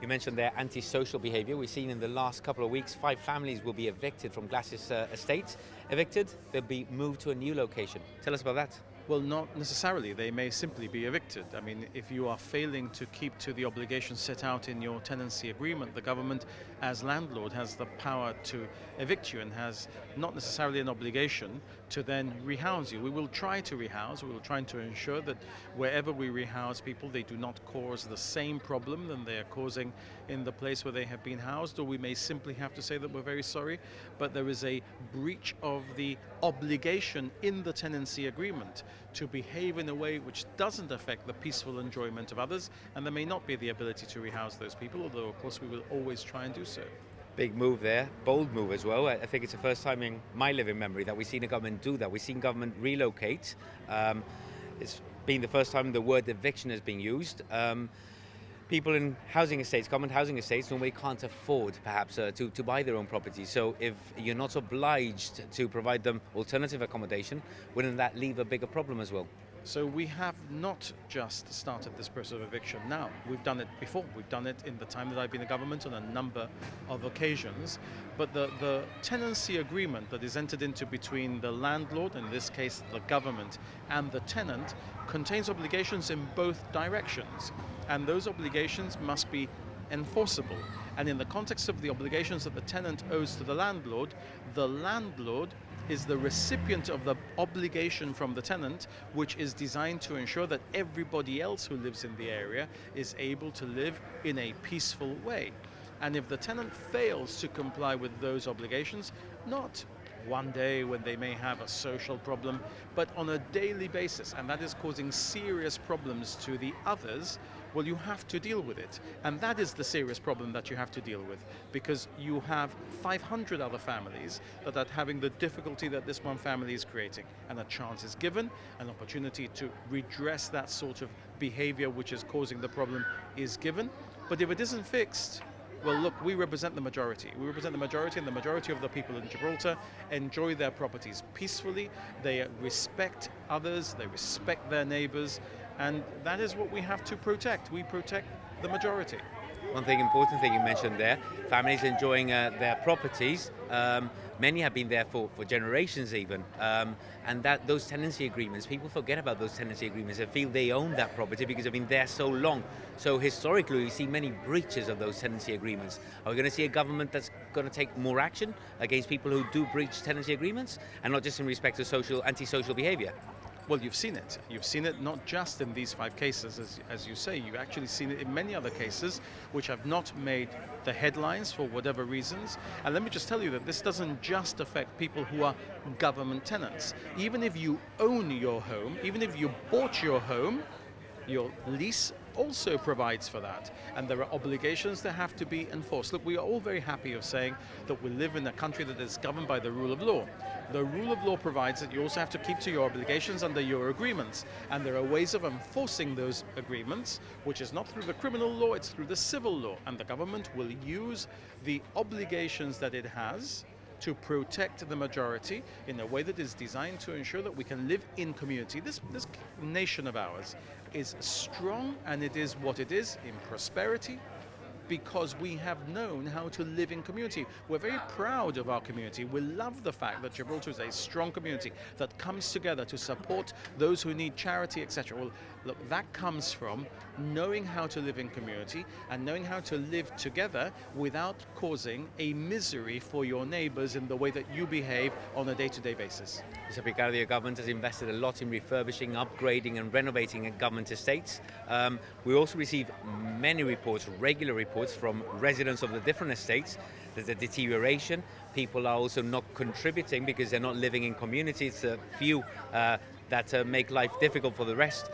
You mentioned their antisocial behaviour. We've seen in the last couple of weeks 5 families will be evicted from Glass's estate. Evicted, they'll be moved to a new location. Tell us about that. Well, not necessarily. They may simply be evicted. I mean, if you are failing to keep to the obligations set out in your tenancy agreement, the government, as landlord, has the power to evict you and has not necessarily an obligation to then rehouse you. We will try to rehouse. We will try to ensure that wherever we rehouse people, they do not cause the same problem than they are causing in the place where they have been housed, or we may simply have to say that we're very sorry, but there is a breach of the obligation in the tenancy agreement to behave in a way which doesn't affect the peaceful enjoyment of others, and there may not be the ability to rehouse those people, although of course we will always try and do so. Big move there, bold move as well. I think it's the first time in my living memory that we've seen a government do that. We've seen government relocate. It's been the first time the word eviction has been used. People in housing estates, government housing estates, normally can't afford perhaps to buy their own property. So if you're not obliged to provide them alternative accommodation, wouldn't that leave a bigger problem as well? So we have not just started this process of eviction now. We've done it before. We've done it in the time that I've been in government on a number of occasions. But the tenancy agreement that is entered into between the landlord, in this case the government, and the tenant contains obligations in both directions. And those obligations must be enforceable. And in the context of the obligations that the tenant owes to the landlord is the recipient of the obligation from the tenant, which is designed to ensure that everybody else who lives in the area is able to live in a peaceful way. And if the tenant fails to comply with those obligations, not one day when they may have a social problem, but on a daily basis, and that is causing serious problems to the others, well, you have to deal with it. And that is the serious problem that you have to deal with, because you have 500 other families that are having the difficulty that this one family is creating. And a chance is given, an opportunity to redress that sort of behavior which is causing the problem is given. But if it isn't fixed, well, look, we represent the majority. We represent the majority, and the majority of the people in Gibraltar enjoy their properties peacefully. They respect others, they respect their neighbours, and that is what we have to protect. We protect the majority. One important thing you mentioned there, families enjoying their properties. Many have been there for generations even. And that those tenancy agreements, people forget about those tenancy agreements and feel they own that property because they've been there so long. So historically, we see many breaches of those tenancy agreements. Are we going to see a government that's going to take more action against people who do breach tenancy agreements, and not just in respect to antisocial behaviour? Well, you've seen it. You've seen it not just in these 5 cases, as you say. You've actually seen it in many other cases which have not made the headlines for whatever reasons. And let me just tell you that this doesn't just affect people who are government tenants. Even if you own your home, even if you bought your home, your lease also provides for that, and there are obligations that have to be enforced. Look, we are all very happy of saying that we live in a country that is governed by the rule of law. The rule of law provides that you also have to keep to your obligations under your agreements, and there are ways of enforcing those agreements, which is not through the criminal law, it's through the civil law, and the government will use the obligations that it has to protect the majority in a way that is designed to ensure that we can live in community. This nation of ours is strong, and it is what it is in prosperity because we have known how to live in community. We're very proud of our community. We love the fact that Gibraltar is a strong community that comes together to support those who need charity, etc. Well, look, that comes from knowing how to live in community and knowing how to live together without causing a misery for your neighbours in the way that you behave on a day-to-day basis. Mr. Picardia, government has invested a lot in refurbishing, upgrading and renovating government estates. We also receive many reports, regular reports from residents of the different estates. There's a deterioration. People are also not contributing because they're not living in community. It's a few that make life difficult for the rest.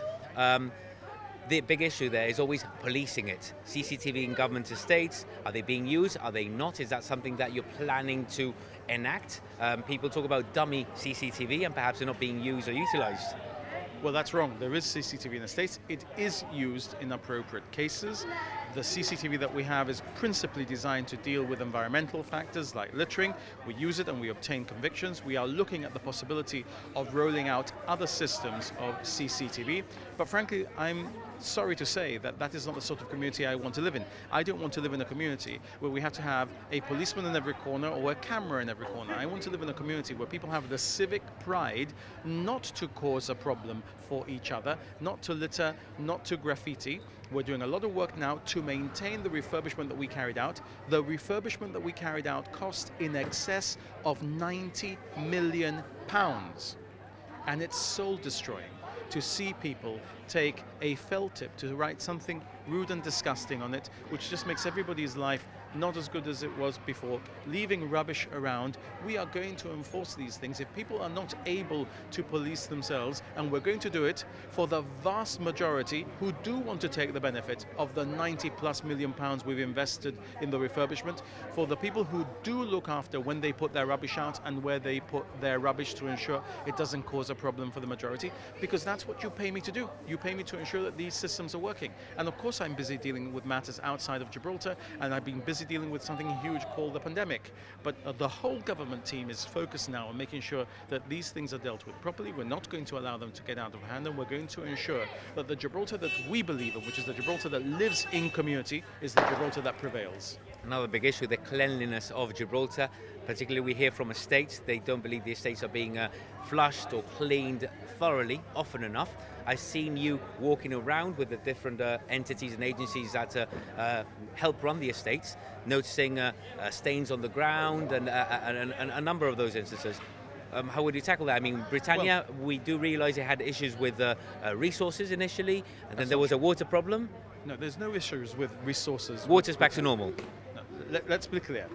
The big issue there is always policing it. CCTV in government estates, are they being used? Are they not? Is that something that you're planning to enact? People talk about dummy CCTV and perhaps they're not being used or utilised. Well, that's wrong. There is CCTV in estates. It is used in appropriate cases. The CCTV that we have is principally designed to deal with environmental factors like littering. We use it and we obtain convictions. We are looking at the possibility of rolling out other systems of CCTV. But frankly, I'm sorry to say that that is not the sort of community I want to live in. I don't want to live in a community where we have to have a policeman in every corner or a camera in every corner. I want to live in a community where people have the civic pride not to cause a problem for each other, not to litter, not to graffiti. We're doing a lot of work now to maintain the refurbishment that we carried out. The refurbishment that we carried out cost in excess of £90 million. And it's soul destroying to see people take a felt tip to write something rude and disgusting on it, which just makes everybody's life not as good as it was before, leaving rubbish around. We are going to enforce these things if people are not able to police themselves, and we're going to do it for the vast majority who do want to take the benefit of the £90+ million we've invested in the refurbishment, for the people who do look after when they put their rubbish out and where they put their rubbish to ensure it doesn't cause a problem for the majority, because that's what you pay me to do. You pay me to ensure that these systems are working. And of course I'm busy dealing with matters outside of Gibraltar, and I've been busy dealing with something huge called the pandemic. But the whole government team is focused now on making sure that these things are dealt with properly. We're not going to allow them to get out of hand, and we're going to ensure that the Gibraltar that we believe in, which is the Gibraltar that lives in community, is the Gibraltar that prevails. Another big issue, the cleanliness of Gibraltar. Particularly we hear from estates, they don't believe the estates are being flushed or cleaned thoroughly often enough. I've seen you walking around with the different entities and agencies that help run the estates, noticing stains on the ground and a number of those instances. How would you tackle that? I mean, Britannia, we do realise it had issues with resources initially, and then there was a water problem. No, there's no issues with resources. Water's back to normal. Let's be clear.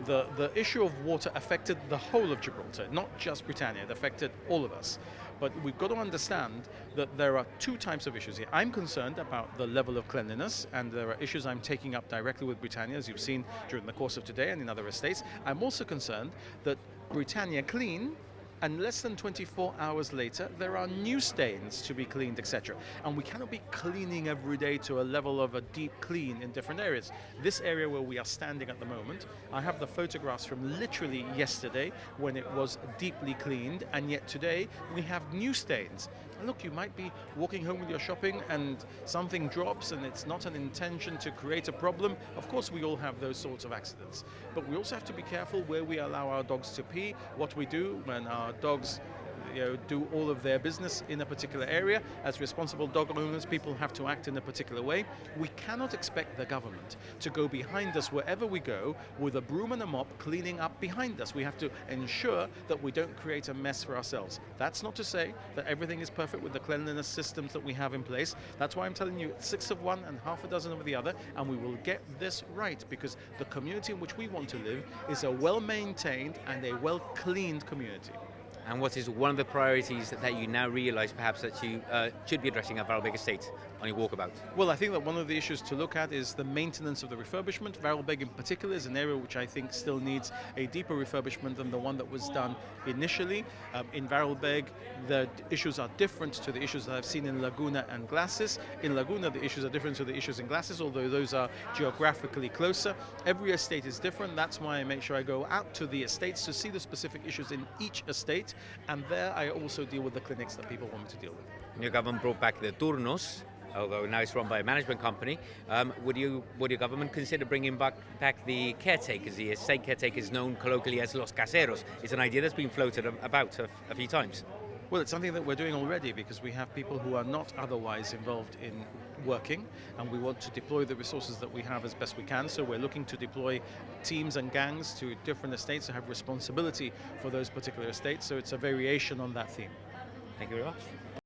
The issue of water affected the whole of Gibraltar, not just Britannia. It affected all of us. But we've got to understand that there are two types of issues here. I'm concerned about the level of cleanliness, and there are issues I'm taking up directly with Britannia, as you've seen during the course of today and in other estates. I'm also concerned that Britannia Clean, and less than 24 hours later, there are new stains to be cleaned, etc. And we cannot be cleaning every day to a level of a deep clean in different areas. This area where we are standing at the moment, I have the photographs from literally yesterday when it was deeply cleaned, and yet today we have new stains. And look, you might be walking home with your shopping and something drops and it's not an intention to create a problem. Of course, we all have those sorts of accidents. But we also have to be careful where we allow our dogs to pee, what we do when our dogs do all of their business in a particular area. As responsible dog owners, people have to act in a particular way. We cannot expect the government to go behind us wherever we go with a broom and a mop cleaning up behind us. We have to ensure that we don't create a mess for ourselves. That's not to say that everything is perfect with the cleanliness systems that we have in place. That's why I'm telling you 6 of one and half a dozen of the other, and we will get this right, because the community in which we want to live is a well-maintained and a well-cleaned community. And what is one of the priorities that you now realise perhaps that you should be addressing at Varyl Begg Estate on your walkabout? Well, I think that one of the issues to look at is the maintenance of the refurbishment. Varyl Begg in particular is an area which I think still needs a deeper refurbishment than the one that was done initially. In Varyl Begg, the issues are different to the issues that I've seen in Laguna and Glacis. In Laguna, the issues are different to the issues in Glacis, although those are geographically closer. Every estate is different. That's why I make sure I go out to the estates to see the specific issues in each estate. And there I also deal with the clinics that people want me to deal with. Your government brought back the turnos, although now it's run by a management company. Would your government consider bringing back the caretakers, the estate caretakers known colloquially as los caseros? It's an idea that's been floated about a few times. Well, it's something that we're doing already, because we have people who are not otherwise involved in working, and we want to deploy the resources that we have as best we can. So we're looking to deploy teams and gangs to different estates to have responsibility for those particular estates. So it's a variation on that theme. Thank you very much.